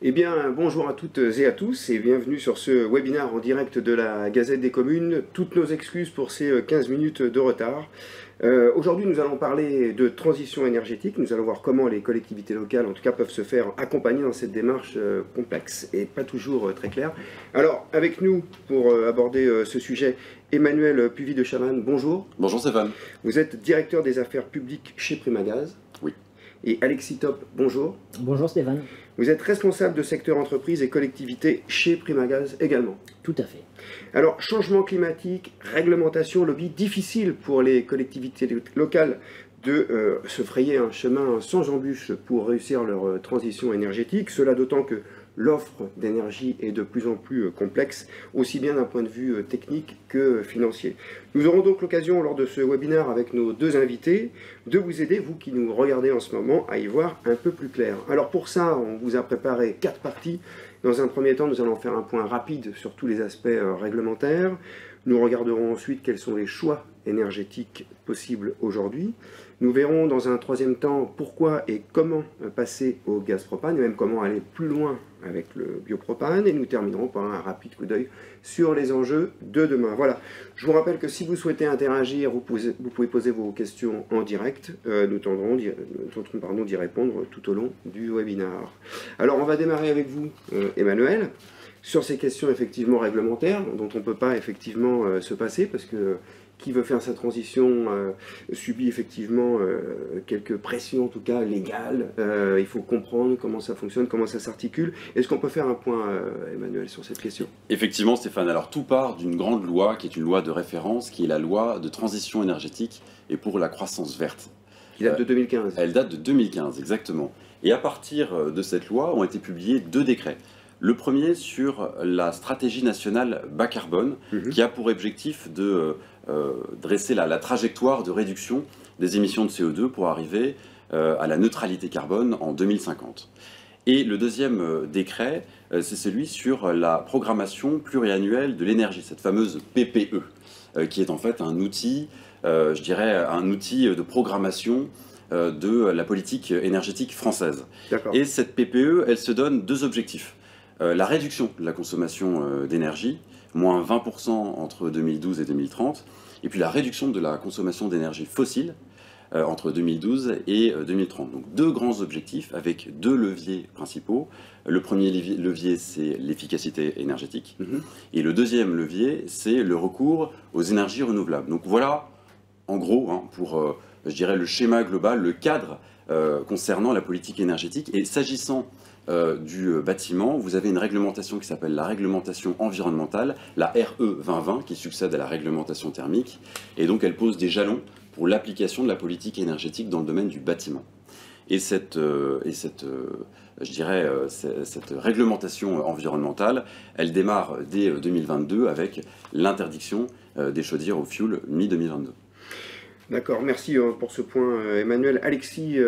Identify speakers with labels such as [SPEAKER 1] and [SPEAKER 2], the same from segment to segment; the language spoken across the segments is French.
[SPEAKER 1] Eh bien, bonjour à toutes et à tous et bienvenue sur ce webinaire en direct de la Gazette des Communes. Toutes nos excuses pour ces 15 minutes de retard. Aujourd'hui, nous allons parler de transition énergétique. Nous allons voir comment les collectivités locales, en tout cas, peuvent se faire accompagner dans cette démarche complexe et pas toujours très claire. Alors, avec nous, pour aborder ce sujet, Emmanuel Puvis de Chavannes, bonjour.
[SPEAKER 2] Bonjour Stéphane.
[SPEAKER 1] Vous êtes directeur des affaires publiques chez Primagaz.
[SPEAKER 2] Oui.
[SPEAKER 1] Et Alexis Top, bonjour.
[SPEAKER 3] Bonjour Stéphane.
[SPEAKER 1] Vous êtes responsable de secteur entreprise et collectivité chez Primagaz également.
[SPEAKER 3] Tout à fait.
[SPEAKER 1] Alors, changement climatique, réglementation, lobby, difficile pour les collectivités locales de se frayer un chemin sans embûches pour réussir leur transition énergétique. Cela d'autant que l'offre d'énergie est de plus en plus complexe, aussi bien d'un point de vue technique que financier. Nous aurons donc l'occasion, lors de ce webinaire avec nos deux invités, de vous aider, vous qui nous regardez en ce moment, à y voir un peu plus clair. Alors pour ça, on vous a préparé 4 parties. Dans un premier temps, nous allons faire un point rapide sur tous les aspects réglementaires. Nous regarderons ensuite quels sont les choix énergétiques possibles aujourd'hui. Nous verrons dans un troisième temps pourquoi et comment passer au gaz propane, et même comment aller plus loin avec le biopropane. Et nous terminerons par un rapide coup d'œil sur les enjeux de demain. Voilà, je vous rappelle que si vous souhaitez interagir, vous pouvez poser vos questions en direct. Nous tenterons d'y répondre tout au long du webinaire. Alors on va démarrer avec vous, Emmanuel, sur ces questions effectivement réglementaires, dont on ne peut pas effectivement se passer, parce que qui veut faire sa transition subit effectivement quelques pressions, en tout cas légales. Il faut comprendre comment ça fonctionne, comment ça s'articule. Est-ce qu'on peut faire un point, Emmanuel, sur cette question?
[SPEAKER 2] Effectivement, Stéphane. Alors, tout part d'une grande loi qui est une loi de référence, qui est la loi de transition énergétique et pour la croissance verte.
[SPEAKER 1] Qui date de 2015.
[SPEAKER 2] Elle date de 2015, exactement. Et à partir de cette loi ont été publiés 2 décrets. Le premier sur la stratégie nationale bas carbone, qui a pour objectif de dresser la trajectoire de réduction des émissions de CO2 pour arriver à la neutralité carbone en 2050. Et le deuxième décret, c'est celui sur la programmation pluriannuelle de l'énergie, cette fameuse PPE, qui est en fait un outil, je dirais, un outil de programmation de la politique énergétique française. Et cette PPE, elle se donne 2 objectifs. La réduction de la consommation d'énergie, moins 20% entre 2012 et 2030, et puis la réduction de la consommation d'énergie fossile entre 2012 et 2030. Donc 2 grands objectifs avec 2 leviers principaux. Le premier levier, c'est l'efficacité énergétique, et le deuxième levier, c'est le recours aux énergies renouvelables. Donc voilà, en gros, pour, je dirais, le schéma global, le cadre concernant la politique énergétique. Et s'agissant du bâtiment, vous avez une réglementation qui s'appelle la réglementation environnementale, la RE 2020, qui succède à la réglementation thermique, et donc elle pose des jalons pour l'application de la politique énergétique dans le domaine du bâtiment. Et cette réglementation environnementale, elle démarre dès 2022 avec l'interdiction des chaudières au fioul mi-2022.
[SPEAKER 1] D'accord, merci pour ce point, Emmanuel. Alexis,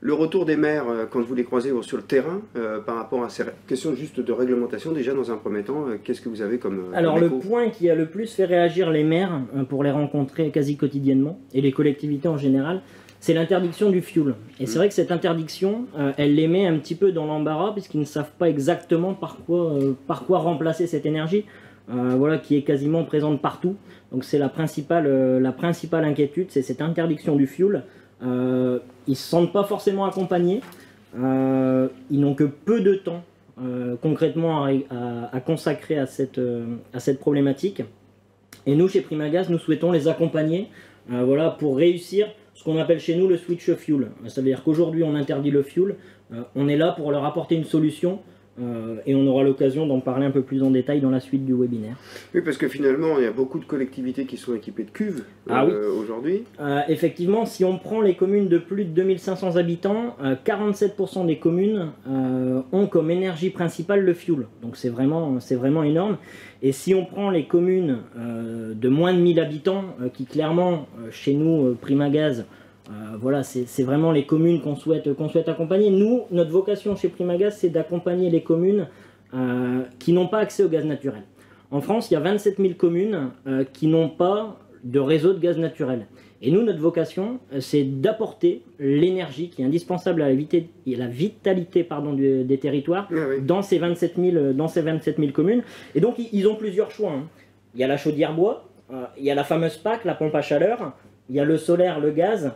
[SPEAKER 1] le retour des maires, quand vous les croisez sur le terrain, par rapport à ces questions juste de réglementation, déjà dans un premier temps, qu'est-ce que vous avez comme
[SPEAKER 3] Alors le point qui a le plus fait réagir les maires, pour les rencontrer quasi quotidiennement, et les collectivités en général, c'est l'interdiction du fioul. Et c'est vrai que cette interdiction, elle les met un petit peu dans l'embarras, puisqu'ils ne savent pas exactement par quoi remplacer cette énergie, voilà, qui est quasiment présente partout. Donc c'est la principale inquiétude, c'est cette interdiction du fioul. Ils ne se sentent pas forcément accompagnés, ils n'ont que peu de temps concrètement à consacrer à cette problématique. Et nous, chez Primagaz, nous souhaitons les accompagner voilà, pour réussir ce qu'on appelle chez nous le switch fuel. Ça veut dire qu'aujourd'hui on interdit le fuel, on est là pour leur apporter une solution. Et on aura l'occasion d'en parler un peu plus en détail dans la suite du webinaire.
[SPEAKER 1] Oui, parce que finalement, il y a beaucoup de collectivités qui sont équipées de cuves aujourd'hui.
[SPEAKER 3] Effectivement, si on prend les communes de plus de 2500 habitants, 47% des communes ont comme énergie principale le fioul. Donc c'est vraiment énorme. Et si on prend les communes de moins de 1000 habitants, qui clairement, chez nous, Primagaz, voilà, c'est vraiment les communes qu'on souhaite accompagner. Nous, notre vocation chez Primagaz, c'est d'accompagner les communes qui n'ont pas accès au gaz naturel. En France, il y a 27 000 communes qui n'ont pas de réseaux de gaz naturel. Et nous, notre vocation, c'est d'apporter l'énergie qui est indispensable à la vitalité des territoires dans ces 27 000 communes. Et donc, ils ont plusieurs choix. Hein. Il y a la chaudière bois, il y a la fameuse PAC, la pompe à chaleur, il y a le solaire, le gaz.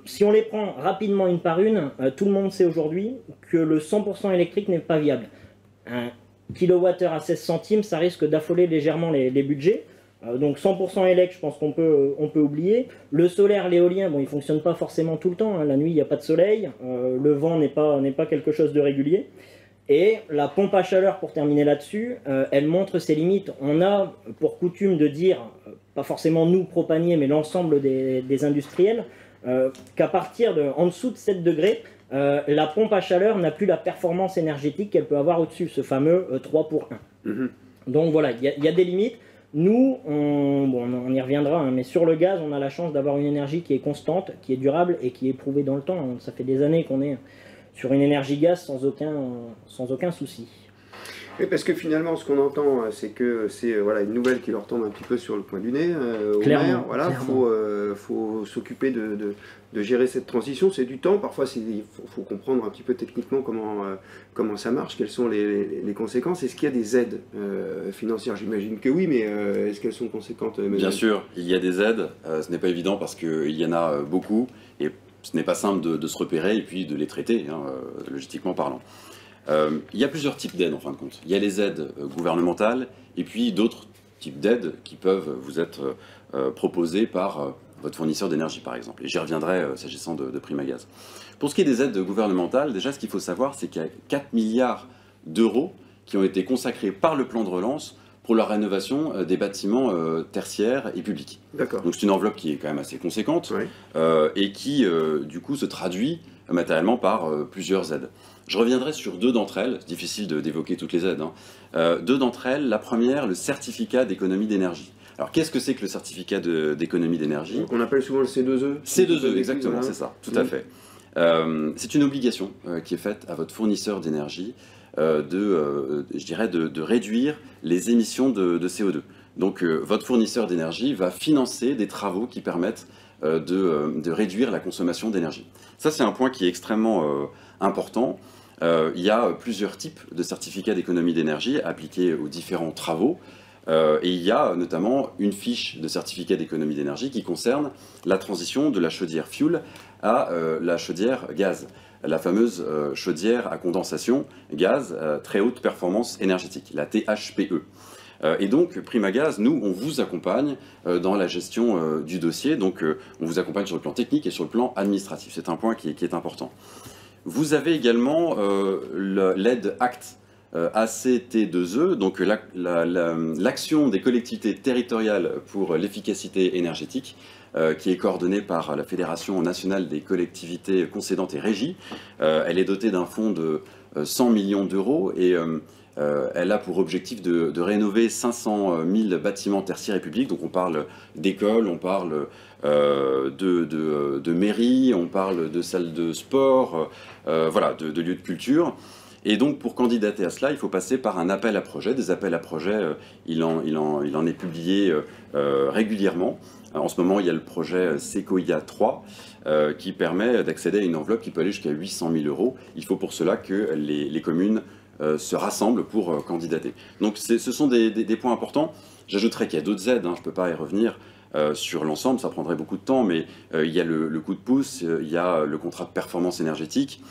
[SPEAKER 3] Si on les prend rapidement une par une, tout le monde sait aujourd'hui que le 100% électrique n'est pas viable. Un kilowattheure à 16 centimes, ça risque d'affoler légèrement les budgets. Donc 100% élect, je pense qu'on peut oublier. Le solaire, l'éolien, bon, il ne fonctionne pas forcément tout le temps. Hein. La nuit, il n'y a pas de soleil. Le vent n'est pas quelque chose de régulier. Et la pompe à chaleur, pour terminer là-dessus, elle montre ses limites. On a pour coutume de dire, pas forcément nous, Propanier, mais l'ensemble des industriels, qu'à partir en dessous de 7 degrés, la pompe à chaleur n'a plus la performance énergétique qu'elle peut avoir au-dessus, ce fameux 3 pour 1. Donc voilà, il y a des limites. Nous, on y reviendra, hein, mais sur le gaz, on a la chance d'avoir une énergie qui est constante, qui est durable et qui est éprouvée dans le temps. Ça fait des années qu'on est sur une énergie gaz sans aucun souci.
[SPEAKER 1] Oui, parce que finalement, ce qu'on entend, c'est que c'est une nouvelle qui leur tombe un petit peu sur le coin du nez. Au maire, voilà, faut s'occuper de gérer cette transition. C'est du temps. Parfois, il faut comprendre un petit peu techniquement comment ça marche, quelles sont les conséquences. Est-ce qu'il y a des aides financières? J'imagine que oui, mais est-ce qu'elles sont conséquentes?
[SPEAKER 2] Bien sûr, il y a des aides. Ce n'est pas évident parce qu'il y en a beaucoup. Et ce n'est pas simple de se repérer et puis de les traiter, hein, logistiquement parlant. Il y a plusieurs types d'aides en fin de compte. Il y a les aides gouvernementales et puis d'autres types d'aides qui peuvent vous être proposées par votre fournisseur d'énergie par exemple. Et j'y reviendrai s'agissant de Primagaz. Pour ce qui est des aides gouvernementales, déjà ce qu'il faut savoir c'est qu'il y a 4 milliards d'euros qui ont été consacrés par le plan de relance pour la rénovation des bâtiments tertiaires et publics. Donc c'est une enveloppe qui est quand même assez conséquente et qui du coup se traduit matériellement par plusieurs aides. Je reviendrai sur deux d'entre elles, c'est difficile d'évoquer toutes les aides. Hein. Deux d'entre elles, la première, le certificat d'économie d'énergie. Alors qu'est-ce que c'est que le certificat d'économie d'énergie?
[SPEAKER 1] On appelle souvent le C2E.
[SPEAKER 2] C2E, exactement, c'est ça, tout à fait. C'est une obligation qui est faite à votre fournisseur d'énergie de réduire les émissions de CO2. Donc votre fournisseur d'énergie va financer des travaux qui permettent de réduire la consommation d'énergie. Ça c'est un point qui est extrêmement important. Il y a plusieurs types de certificats d'économie d'énergie appliqués aux différents travaux. Et il y a notamment une fiche de certificat d'économie d'énergie qui concerne la transition de la chaudière fuel à la chaudière gaz, la fameuse chaudière à condensation gaz très haute performance énergétique, la THPE. Et donc, Primagaz, nous, on vous accompagne dans la gestion du dossier, donc on vous accompagne sur le plan technique et sur le plan administratif. C'est un point qui est important. Vous avez également l'aide ACT, ACT2E, donc l'action des collectivités territoriales pour l'efficacité énergétique, qui est coordonnée par la Fédération nationale des collectivités concédantes et régies. Elle est dotée d'un fonds de 100 millions d'euros et elle a pour objectif de rénover 500 000 bâtiments tertiaires et publics. Donc on parle d'écoles, on parle de mairies, on parle de salles de sport, voilà, de lieux de culture. Et donc pour candidater à cela, il faut passer par un appel à projet. Des appels à projet, il en est publié régulièrement. En ce moment, il y a le projet Sequoia 3 qui permet d'accéder à une enveloppe qui peut aller jusqu'à 800 000 euros. Il faut pour cela que les communes se rassemblent pour candidater. Donc ce sont des points importants. J'ajouterais qu'il y a d'autres aides, hein, je ne peux pas y revenir sur l'ensemble, ça prendrait beaucoup de temps, mais il y a le coup de pouce, il y a le contrat de performance énergétique,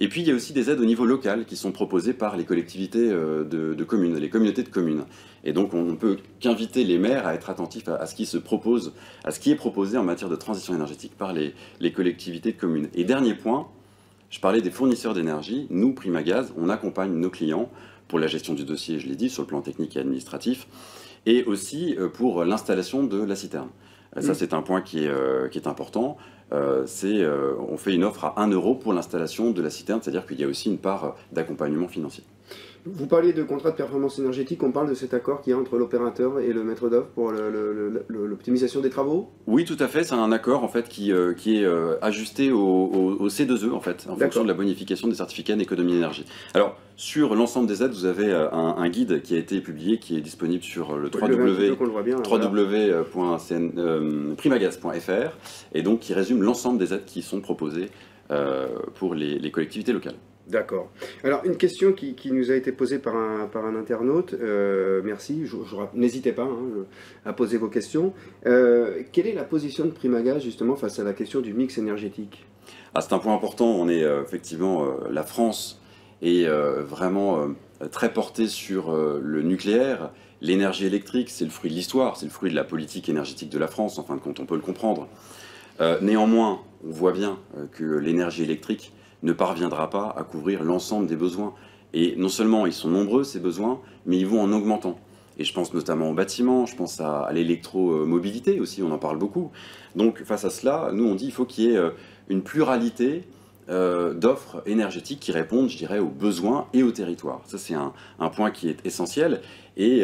[SPEAKER 2] et puis il y a aussi des aides au niveau local qui sont proposées par les collectivités de communes, les communautés de communes. Et donc on ne peut qu'inviter les maires à être attentifs à ce qui se propose, à ce qui est proposé en matière de transition énergétique par les collectivités de communes. Et dernier point, je parlais des fournisseurs d'énergie. Nous, Primagaz, on accompagne nos clients pour la gestion du dossier, je l'ai dit, sur le plan technique et administratif, et aussi pour l'installation de la citerne. Ça, c'est un point qui est important. On fait une offre à 1 € pour l'installation de la citerne, c'est-à-dire qu'il y a aussi une part d'accompagnement financier.
[SPEAKER 1] Vous parlez de contrat de performance énergétique, on parle de cet accord qu'il y a entre l'opérateur et le maître d'œuvre pour l'optimisation des travaux?
[SPEAKER 2] Oui, tout à fait. C'est un accord en fait qui est ajusté au C2E en fait, en fonction de la bonification des certificats d'économie d'énergie. Alors sur l'ensemble des aides, vous avez un guide qui a été publié, qui est disponible sur le www.primagaz.fr et donc qui résume l'ensemble des aides qui sont proposées pour les collectivités locales.
[SPEAKER 1] D'accord. Alors, une question qui nous a été posée par un internaute, merci, n'hésitez pas à poser vos questions. Quelle est la position de Primagaz, justement, face à la question du mix énergétique?
[SPEAKER 2] C'est un point important. On est effectivement, la France est vraiment très portée sur le nucléaire. L'énergie électrique, c'est le fruit de l'histoire, c'est le fruit de la politique énergétique de la France, en fin de compte, on peut le comprendre. Néanmoins, on voit bien que l'énergie électrique ne parviendra pas à couvrir l'ensemble des besoins. Et non seulement ils sont nombreux ces besoins, mais ils vont en augmentant. Et je pense notamment au bâtiment, je pense à l'électromobilité aussi, on en parle beaucoup. Donc face à cela, nous on dit qu'il faut qu'il y ait une pluralité d'offres énergétiques qui répondent, je dirais, aux besoins et aux territoires. Ça c'est un point qui est essentiel. Et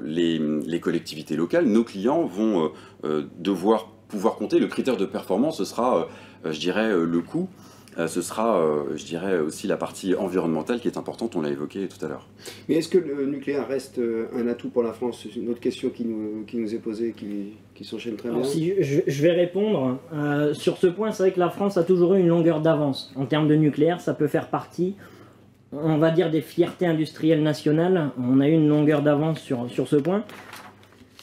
[SPEAKER 2] les collectivités locales, nos clients vont devoir pouvoir compter. Le critère de performance, ce sera, je dirais, le coût. Ce sera, je dirais, aussi la partie environnementale qui est importante, on l'a évoqué tout à l'heure.
[SPEAKER 1] Mais est-ce que le nucléaire reste un atout pour la France? C'est une autre question qui nous est posée, qui s'enchaîne très bien.
[SPEAKER 3] Alors, si je vais répondre. Sur ce point, c'est vrai que la France a toujours eu une longueur d'avance. En termes de nucléaire, ça peut faire partie, on va dire, des fiertés industrielles nationales. On a eu une longueur d'avance sur ce point.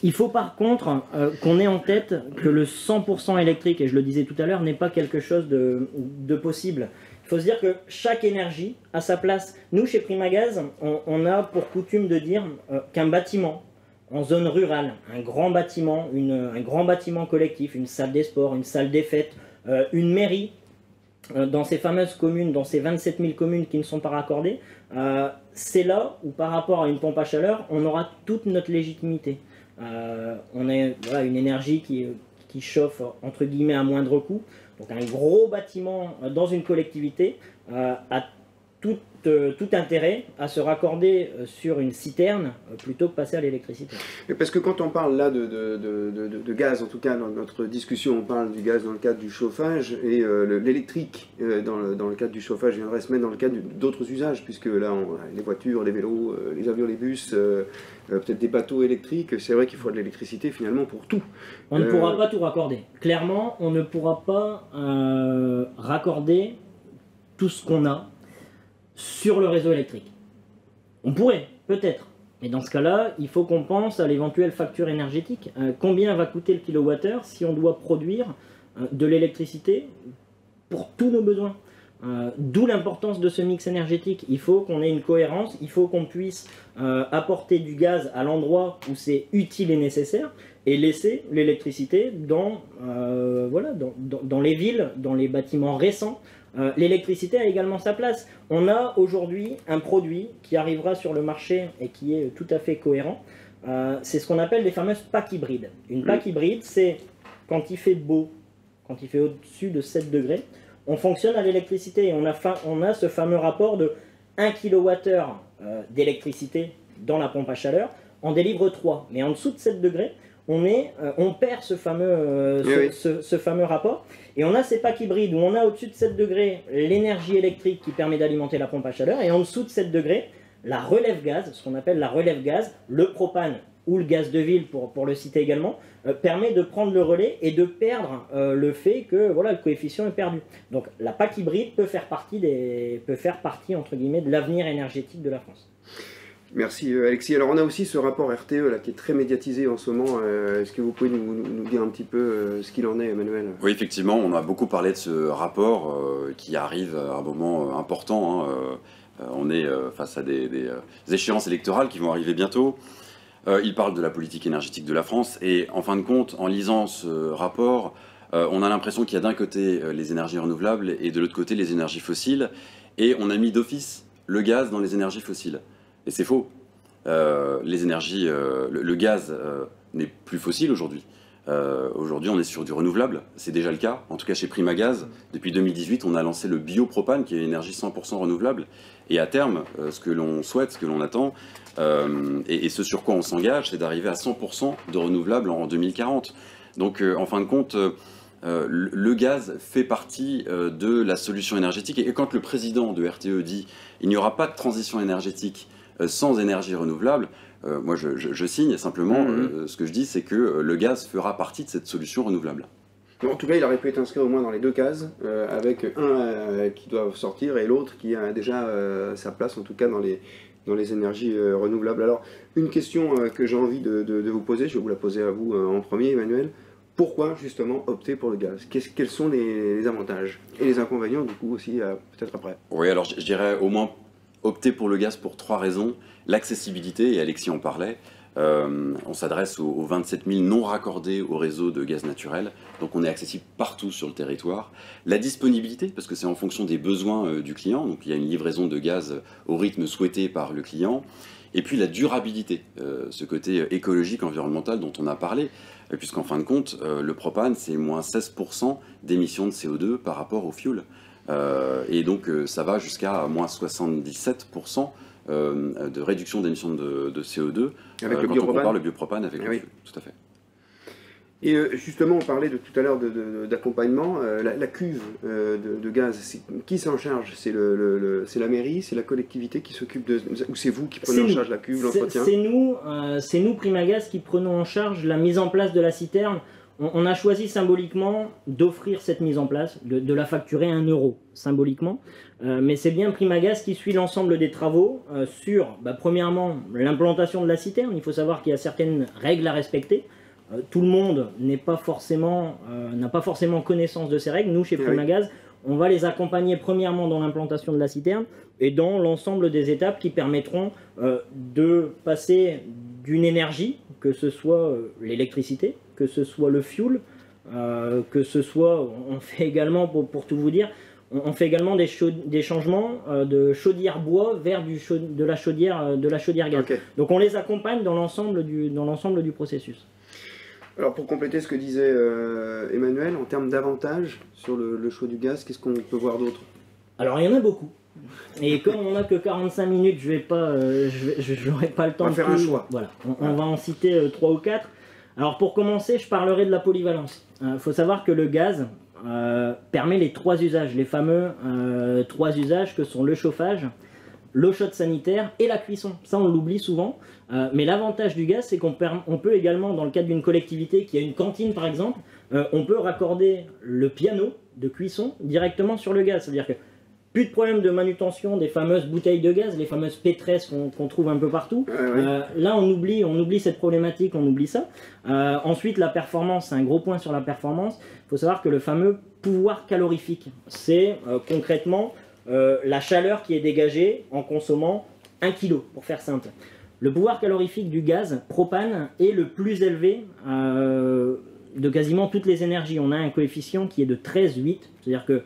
[SPEAKER 3] Il faut par contre qu'on ait en tête que le 100% électrique, et je le disais tout à l'heure, n'est pas quelque chose de possible. Il faut se dire que chaque énergie a sa place. Nous, chez Primagaz, on a pour coutume de dire qu'un bâtiment en zone rurale, un grand bâtiment collectif, une salle des sports, une salle des fêtes, une mairie, dans ces fameuses communes, dans ces 27 000 communes qui ne sont pas raccordées, c'est là où par rapport à une pompe à chaleur, on aura toute notre légitimité. On a une énergie qui chauffe entre guillemets à moindre coût. Donc un gros bâtiment dans une collectivité a tout intérêt à se raccorder sur une citerne plutôt que passer à l'électricité.
[SPEAKER 1] Parce que quand on parle là de gaz, en tout cas dans notre discussion, on parle du gaz dans le cadre du chauffage et l'électrique dans le cadre du chauffage viendrait se mettre dans le cadre d'autres usages, puisque là, les voitures, les vélos, les avions, les bus, peut-être des bateaux électriques, c'est vrai qu'il faut de l'électricité finalement pour tout.
[SPEAKER 3] On ne pourra pas tout raccorder. Clairement, on ne pourra pas raccorder tout ce qu'on a sur le réseau électrique. On pourrait, peut-être, mais dans ce cas-là, il faut qu'on pense à l'éventuelle facture énergétique. Combien va coûter le kilowattheure si on doit produire de l'électricité pour tous nos besoins? D'où l'importance de ce mix énergétique. Il faut qu'on ait une cohérence, il faut qu'on puisse apporter du gaz à l'endroit où c'est utile et nécessaire, et laisser l'électricité dans les villes, dans les bâtiments récents. L'électricité a également sa place. On a aujourd'hui un produit qui arrivera sur le marché et qui est tout à fait cohérent. C'est ce qu'on appelle les fameuses packs hybrides. Une pack hybride, c'est quand il fait beau, quand il fait au-dessus de 7 degrés, on fonctionne à l'électricité. Et on a ce fameux rapport de 1 kWh d'électricité dans la pompe à chaleur, on délivre 3. Mais en dessous de 7 degrés, on perd ce fameux rapport. Et on a ces packs hybrides où on a au-dessus de 7 degrés l'énergie électrique qui permet d'alimenter la pompe à chaleur, et en dessous de 7 degrés, la relève gaz, ce qu'on appelle la relève gaz, le propane ou le gaz de ville pour le citer également, permet de prendre le relais et de perdre le fait que le coefficient est perdu. Donc la PAC hybride peut faire partie entre guillemets de l'avenir énergétique de la France.
[SPEAKER 1] Merci Alexis. Alors on a aussi ce rapport RTE là, qui est très médiatisé en ce moment. Est-ce que vous pouvez nous dire un petit peu ce qu'il en est, Emmanuel?
[SPEAKER 2] Oui, effectivement, on a beaucoup parlé de ce rapport qui arrive à un moment important. On est face à des échéances électorales qui vont arriver bientôt. Il parle de la politique énergétique de la France et en fin de compte, en lisant ce rapport, on a l'impression qu'il y a d'un côté les énergies renouvelables et de l'autre côté les énergies fossiles, et on a mis d'office le gaz dans les énergies fossiles. Et c'est faux. Le gaz n'est plus fossile aujourd'hui. Aujourd'hui, on est sur du renouvelable, c'est déjà le cas. En tout cas, chez Primagaz, depuis 2018, on a lancé le biopropane, qui est une énergie 100% renouvelable. Et à terme, ce que l'on souhaite, ce que l'on attend, et ce sur quoi on s'engage, c'est d'arriver à 100% de renouvelable en 2040. Donc, en fin de compte, le gaz fait partie de la solution énergétique. Et quand le président de RTE dit « il n'y aura pas de transition énergétique sans énergie renouvelable », moi, je signe. Simplement, ce que je dis, c'est que le gaz fera partie de cette solution renouvelable.
[SPEAKER 1] En tout cas, il aurait pu être inscrit au moins dans les deux cases, avec un qui doit sortir et l'autre qui a déjà sa place, en tout cas dans les énergies renouvelables. Alors, une question que j'ai envie de vous poser, je vais vous la poser à vous en premier, Emmanuel. Pourquoi justement opter pour le gaz? Quels sont les avantages et les inconvénients, du coup, aussi, peut-être après?
[SPEAKER 2] Oui, alors je dirais au moins opter pour le gaz pour 3 raisons. L'accessibilité, et Alexis en parlait, on s'adresse aux 27 000 non raccordés au réseau de gaz naturel, donc on est accessible partout sur le territoire. La disponibilité, parce que c'est en fonction des besoins du client, donc il y a une livraison de gaz au rythme souhaité par le client. Et puis la durabilité, ce côté écologique, environnemental dont on a parlé, puisqu'en fin de compte, le propane, c'est moins 16% d'émissions de CO2 par rapport au fioul. Et donc ça va jusqu'à moins 77% de réduction d'émissions de CO2
[SPEAKER 1] avec le
[SPEAKER 2] quand on compare le biopropane avec le fioul. Tout à fait.
[SPEAKER 1] Et justement, on parlait tout à l'heure d'accompagnement. La cuve de gaz, qui s'en charge? C'est la mairie, c'est la collectivité qui s'occupe de... Ou c'est vous qui prenez en charge la cuve, l'entretien?
[SPEAKER 3] C'est nous, Primagaz, qui prenons en charge la mise en place de la citerne. On a choisi symboliquement d'offrir cette mise en place, de la facturer 1 € symboliquement. Mais c'est bien Primagaz qui suit l'ensemble des travaux sur, premièrement, l'implantation de la citerne. Il faut savoir qu'il y a certaines règles à respecter. Tout le monde n'a pas forcément connaissance de ces règles. Nous, chez Primagaz, on va les accompagner premièrement dans l'implantation de la citerne et dans l'ensemble des étapes qui permettront de passer d'une énergie, que ce soit l'électricité, que ce soit le fioul, que ce soit, on fait également, pour tout vous dire, on fait également des changements de chaudière bois vers de la chaudière gaz. Okay. Donc on les accompagne dans l'ensemble du processus.
[SPEAKER 1] Alors pour compléter ce que disait Emmanuel, en termes d'avantages sur le choix du gaz, qu'est-ce qu'on peut voir d'autre?
[SPEAKER 3] Alors il y en a beaucoup. Et comme on n'a que 45 minutes, je n'aurai pas le temps
[SPEAKER 1] de faire un choix.
[SPEAKER 3] Voilà, on va en citer 3 ou 4. Alors pour commencer, je parlerai de la polyvalence. Il faut savoir que le gaz permet les 3 usages, les fameux 3 usages que sont le chauffage, l'eau chaude sanitaire et la cuisson. Ça, on l'oublie souvent. Mais l'avantage du gaz, c'est qu'on peut également, dans le cadre d'une collectivité qui a une cantine par exemple, on peut raccorder le piano de cuisson directement sur le gaz. C'est-à-dire que plus de problème de manutention des fameuses bouteilles de gaz, les fameuses pétresses qu'on trouve un peu partout. Là, on oublie cette problématique, on oublie ça. Ensuite, la performance, c'est un gros point sur la performance. Il faut savoir que le fameux pouvoir calorifique, c'est concrètement la chaleur qui est dégagée en consommant 1 kg, pour faire simple. Le pouvoir calorifique du gaz propane est le plus élevé de quasiment toutes les énergies. On a un coefficient qui est de 13,8, c'est-à-dire que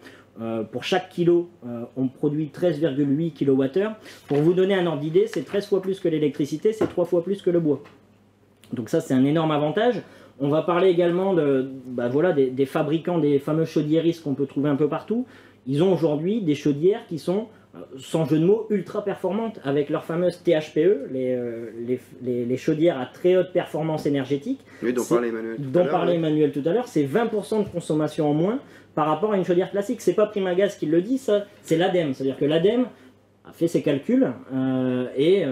[SPEAKER 3] pour chaque kilo, on produit 13,8 kWh. Pour vous donner un ordre d'idée, c'est 13 fois plus que l'électricité, c'est 3 fois plus que le bois. Donc ça, c'est un énorme avantage. On va parler également des fabricants des fameux chaudiéristes qu'on peut trouver un peu partout. Ils ont aujourd'hui des chaudières qui sont, sans jeu de mots, ultra performantes avec leurs fameuses THPE, les chaudières à très haute performance énergétique.
[SPEAKER 1] Oui, dont parlait Emmanuel
[SPEAKER 3] tout à l'heure, c'est 20% de consommation en moins par rapport à une chaudière classique. C'est pas Primagaz qui le dit, ça, c'est l'ADEME. C'est-à-dire que l'ADEME a fait ses calculs et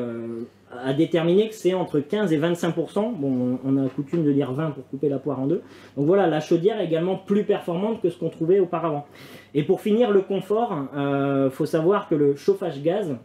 [SPEAKER 3] a déterminé que c'est entre 15 et 25%. Bon, on a coutume de dire 20 pour couper la poire en deux. Donc voilà, la chaudière est également plus performante que ce qu'on trouvait auparavant. Et pour finir, le confort, faut savoir que le chauffage gaz,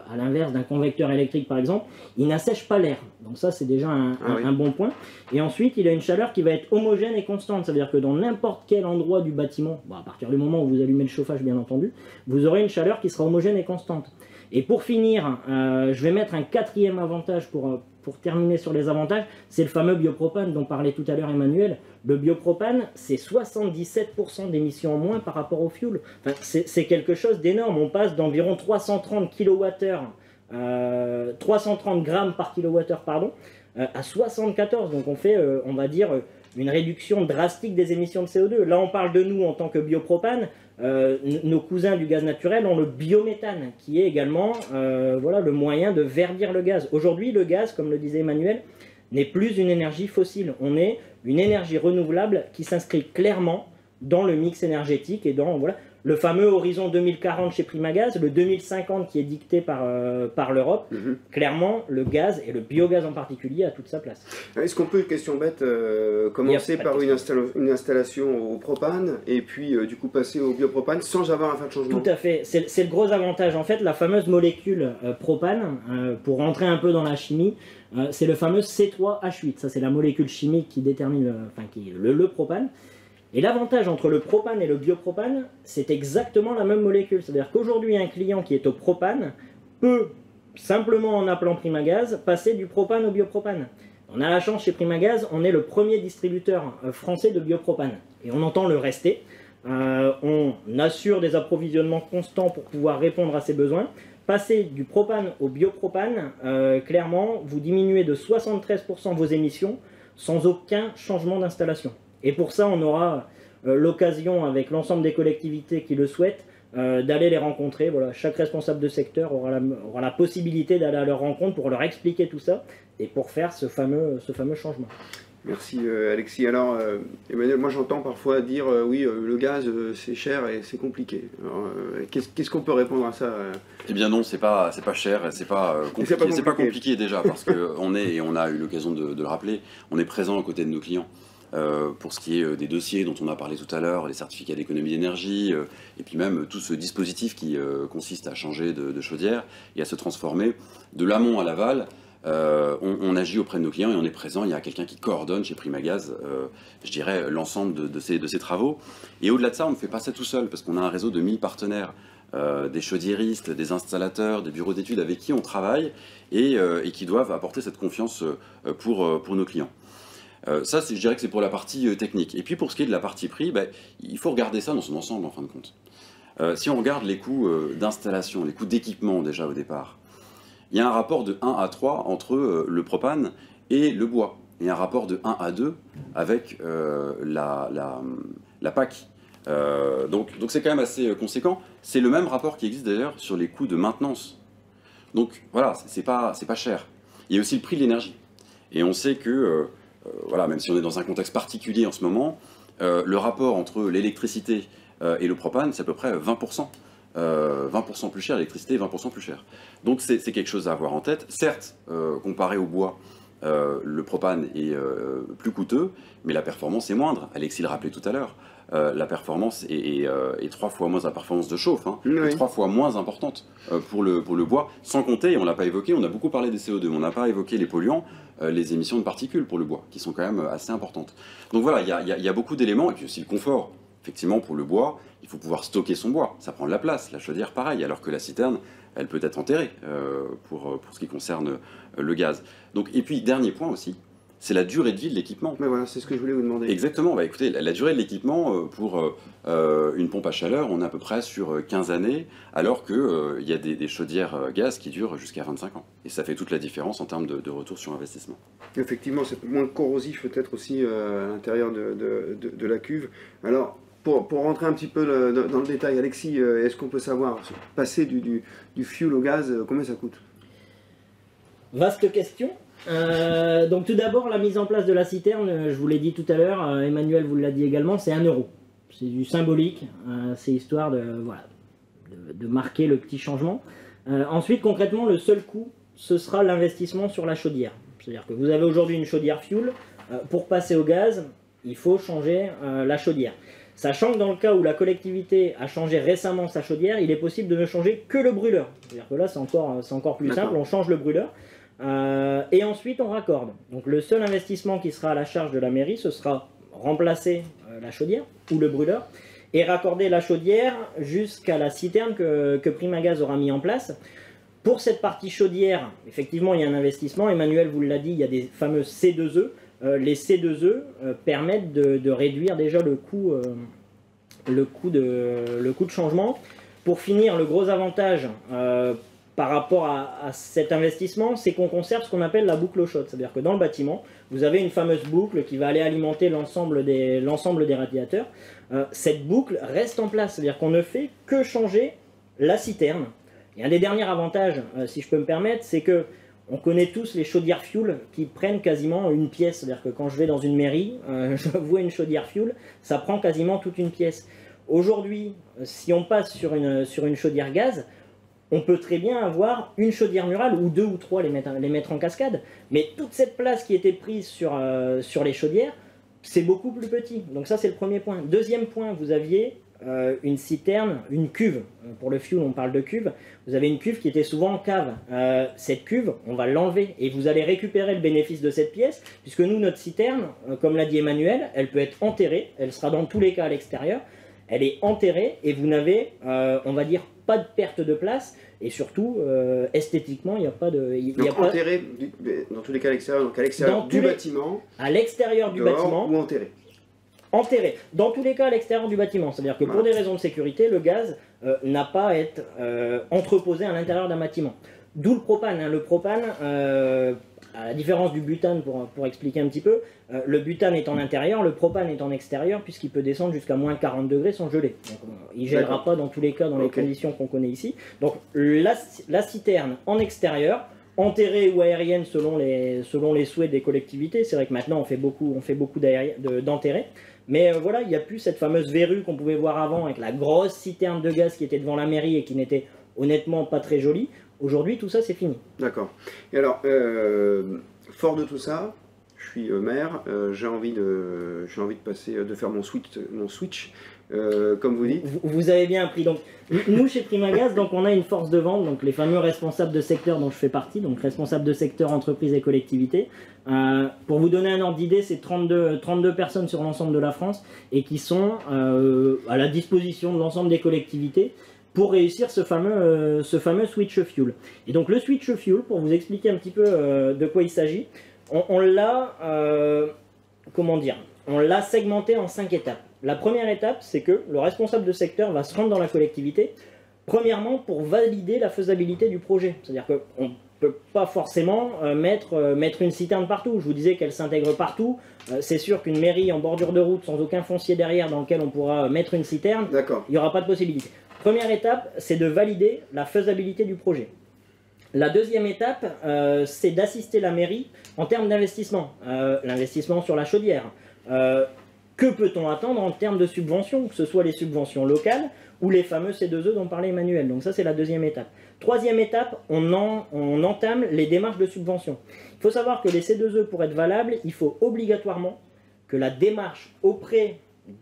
[SPEAKER 3] à l'inverse d'un convecteur électrique par exemple, il n'assèche pas l'air. Donc ça, c'est déjà un bon point. Et ensuite, il a une chaleur qui va être homogène et constante. Ça veut dire que dans n'importe quel endroit du bâtiment, à partir du moment où vous allumez le chauffage bien entendu, vous aurez une chaleur qui sera homogène et constante. Et pour finir, je vais mettre un 4e avantage pour terminer sur les avantages, c'est le fameux biopropane dont parlait tout à l'heure Emmanuel. Le biopropane, c'est 77% d'émissions en moins par rapport au fioul. Enfin, c'est quelque chose d'énorme. On passe d'environ 330 grammes par kilowattheure, pardon, à 74. Donc on fait, on va dire, une réduction drastique des émissions de CO2. Là, on parle de nous en tant que biopropane. Nos cousins du gaz naturel ont le biométhane, qui est également voilà, le moyen de verdir le gaz. Aujourd'hui, le gaz, comme le disait Emmanuel, n'est plus une énergie fossile. On est une énergie renouvelable qui s'inscrit clairement dans le mix énergétique et dans voilà, le fameux horizon 2040 chez Primagaz, le 2050 qui est dicté par l'Europe. Clairement, le gaz, et le biogaz en particulier, a toute sa place.
[SPEAKER 1] Est-ce qu'on peut, question bête, commencer par une installation au propane et puis du coup passer au biopropane sans avoir à faire de changement?
[SPEAKER 3] Tout à fait, c'est le gros avantage. En fait, la fameuse molécule propane, pour rentrer un peu dans la chimie, c'est le fameux C3H8. Ça, c'est la molécule chimique qui détermine le propane. Et l'avantage entre le propane et le biopropane, c'est exactement la même molécule. C'est-à-dire qu'aujourd'hui, un client qui est au propane peut, simplement en appelant Primagaz, passer du propane au biopropane. On a la chance chez Primagaz, on est le premier distributeur français de biopropane. Et on entend le rester. On assure des approvisionnements constants pour pouvoir répondre à ses besoins. Passer du propane au biopropane, clairement, vous diminuez de 73% vos émissions sans aucun changement d'installation. Et pour ça, on aura l'occasion, avec l'ensemble des collectivités qui le souhaitent, d'aller les rencontrer. Voilà, chaque responsable de secteur aura la possibilité d'aller à leur rencontre pour leur expliquer tout ça et pour faire ce fameux changement.
[SPEAKER 1] Merci Alexis. Alors Emmanuel, moi j'entends parfois dire oui, le gaz c'est cher et c'est compliqué. Qu'est-ce qu'on peut répondre à ça?
[SPEAKER 2] Eh bien non, c'est pas cher, c'est pas compliqué. C'est pas compliqué déjà parce que on a eu l'occasion de le rappeler, on est présent aux côtés de nos clients. Pour ce qui est des dossiers dont on a parlé tout à l'heure, les certificats d'économie d'énergie, et puis même tout ce dispositif qui consiste à changer de chaudière et à se transformer de l'amont à l'aval. On agit auprès de nos clients et on est présent. Il y a quelqu'un qui coordonne chez Primagaz, je dirais, l'ensemble de ces travaux. Et au-delà de ça, on ne fait pas ça tout seul parce qu'on a un réseau de 1000 partenaires, des chaudiéristes, des installateurs, des bureaux d'études avec qui on travaille et qui doivent apporter cette confiance pour nos clients. Ça, je dirais que c'est pour la partie technique. Et puis pour ce qui est de la partie prix, il faut regarder ça dans son ensemble en fin de compte. Si on regarde les coûts d'installation, les coûts d'équipement déjà au départ, il y a un rapport de 1 à 3 entre le propane et le bois. Et un rapport de 1 à 2 avec la PAC. Donc c'est quand même assez conséquent. C'est le même rapport qui existe d'ailleurs sur les coûts de maintenance. Donc voilà, c'est pas cher. Il y a aussi le prix de l'énergie. Et on sait que... voilà, même si on est dans un contexte particulier en ce moment, le rapport entre l'électricité et le propane, c'est à peu près 20%. 20% plus cher l'électricité et 20% plus cher. Donc c'est quelque chose à avoir en tête. Certes, comparé au bois, le propane est plus coûteux, mais la performance est moindre. Alexis le rappelait tout à l'heure. La performance est 3 fois moins, la performance de chauffe, est 3 fois moins importante pour le bois, sans compter, et on ne l'a pas évoqué, on a beaucoup parlé des CO2, mais on n'a pas évoqué les polluants, les émissions de particules pour le bois, qui sont quand même assez importantes. Donc voilà, il y a beaucoup d'éléments, et puis aussi le confort. Effectivement, pour le bois, il faut pouvoir stocker son bois, ça prend de la place, la chaudière pareil, alors que la citerne, elle peut être enterrée pour ce qui concerne le gaz. Donc, et puis, dernier point aussi, c'est la durée de vie de l'équipement.
[SPEAKER 1] Mais voilà, c'est ce que je voulais vous demander.
[SPEAKER 2] Exactement, écoutez, la durée de l'équipement pour une pompe à chaleur, on est à peu près sur 15 années, alors qu'il y a des chaudières gaz qui durent jusqu'à 25 ans. Et ça fait toute la différence en termes de retour sur investissement.
[SPEAKER 1] Effectivement, c'est moins corrosif peut-être aussi à l'intérieur de la cuve. Alors, pour rentrer un petit peu dans le détail, Alexis, est-ce qu'on peut savoir, passer du fuel au gaz, combien ça coûte?
[SPEAKER 3] Vaste question. Donc tout d'abord, la mise en place de la citerne, je vous l'ai dit tout à l'heure, Emmanuel vous l'a dit également, c'est 1 €. C'est du symbolique, c'est histoire de marquer le petit changement. Ensuite, concrètement, le seul coût, ce sera l'investissement sur la chaudière. C'est-à-dire que vous avez aujourd'hui une chaudière fuel, pour passer au gaz, il faut changer la chaudière. Sachant que dans le cas où la collectivité a changé récemment sa chaudière, il est possible de ne changer que le brûleur. C'est-à-dire que là, c'est encore plus simple, on change le brûleur. Et ensuite, on raccorde. Donc le seul investissement qui sera à la charge de la mairie, ce sera remplacer la chaudière ou le brûleur et raccorder la chaudière jusqu'à la citerne que Primagaz aura mis en place. Pour cette partie chaudière, effectivement, il y a un investissement. Emmanuel vous l'a dit, il y a des fameux C2E. Les C2E permettent de réduire déjà le coût de changement. Pour finir, le gros avantage par rapport à cet investissement, c'est qu'on conserve ce qu'on appelle la boucle chaude. C'est-à-dire que dans le bâtiment, vous avez une fameuse boucle qui va aller alimenter l'ensemble des radiateurs. Cette boucle reste en place, c'est-à-dire qu'on ne fait que changer la citerne. Et un des derniers avantages, si je peux me permettre, c'est que on connaît tous les chaudières fuel qui prennent quasiment une pièce. C'est-à-dire que quand je vais dans une mairie, je vois une chaudière fuel, ça prend quasiment toute une pièce. Aujourd'hui, si on passe sur une chaudière gaz, on peut très bien avoir une chaudière murale ou 2 ou 3 les mettre en cascade. Mais toute cette place qui était prise sur les chaudières, c'est beaucoup plus petit. Donc ça, c'est le premier point. Deuxième point, vous aviez une citerne, une cuve. Pour le fuel, on parle de cuve. Vous avez une cuve qui était souvent en cave. Cette cuve, on va l'enlever et vous allez récupérer le bénéfice de cette pièce, puisque nous, notre citerne, comme l'a dit Emmanuel, elle peut être enterrée. Elle sera dans tous les cas à l'extérieur. Elle est enterrée et vous n'avez, on va dire, pas de perte de place et surtout esthétiquement il n'y a pas de...
[SPEAKER 1] enterré dans tous les cas à l'extérieur, donc à l'extérieur du bâtiment. À l'extérieur du bâtiment. Ou enterré.
[SPEAKER 3] Enterré. Dans tous les cas à l'extérieur du bâtiment. C'est-à-dire que pour des raisons de sécurité, le gaz n'a pas à être entreposé à l'intérieur d'un bâtiment. D'où le propane. Hein. Le propane, à la différence du butane, pour expliquer un petit peu, le butane est en intérieur, le propane est en extérieur, puisqu'il peut descendre jusqu'à moins 40 degrés sans geler. Donc, il ne gèlera pas dans tous les cas dans les conditions qu'on connaît ici. Donc la citerne en extérieur, enterrée ou aérienne selon les souhaits des collectivités. C'est vrai que maintenant on fait beaucoup d'enterrés. Mais voilà, il n'y a plus cette fameuse verrue qu'on pouvait voir avant avec la grosse citerne de gaz qui était devant la mairie et qui n'était honnêtement pas très jolie. Aujourd'hui, tout ça, c'est fini.
[SPEAKER 1] D'accord. Et alors, fort de tout ça, je suis maire, j'ai envie de faire mon switch, comme vous dites.
[SPEAKER 3] Vous avez bien appris. Donc, nous, chez Primagaz, donc, on a une force de vente, donc les fameux responsables de secteur dont je fais partie, donc responsables de secteur, entreprises et collectivités. Pour vous donner un ordre d'idée, c'est 32 personnes sur l'ensemble de la France et qui sont à la disposition de l'ensemble des collectivités pour réussir ce fameux switch fuel. Et donc le switch fuel, pour vous expliquer un petit peu de quoi il s'agit, on l'a segmenté en 5 étapes. La première étape, c'est que le responsable de secteur va se rendre dans la collectivité, premièrement pour valider la faisabilité du projet. C'est-à-dire qu'on ne peut pas forcément mettre une citerne partout. Je vous disais qu'elle s'intègre partout. C'est sûr qu'une mairie en bordure de route, sans aucun foncier derrière, dans lequel on pourra mettre une citerne, il n'y aura pas de possibilité. Première étape, c'est de valider la faisabilité du projet. La deuxième étape, c'est d'assister la mairie en termes d'investissement. L'investissement sur la chaudière. Que peut-on attendre en termes de subventions, que ce soit les subventions locales ou les fameux C2E dont parlait Emmanuel. Donc ça, c'est la deuxième étape. Troisième étape, on entame les démarches de subvention. Il faut savoir que les C2E, pour être valables, il faut obligatoirement que la démarche auprès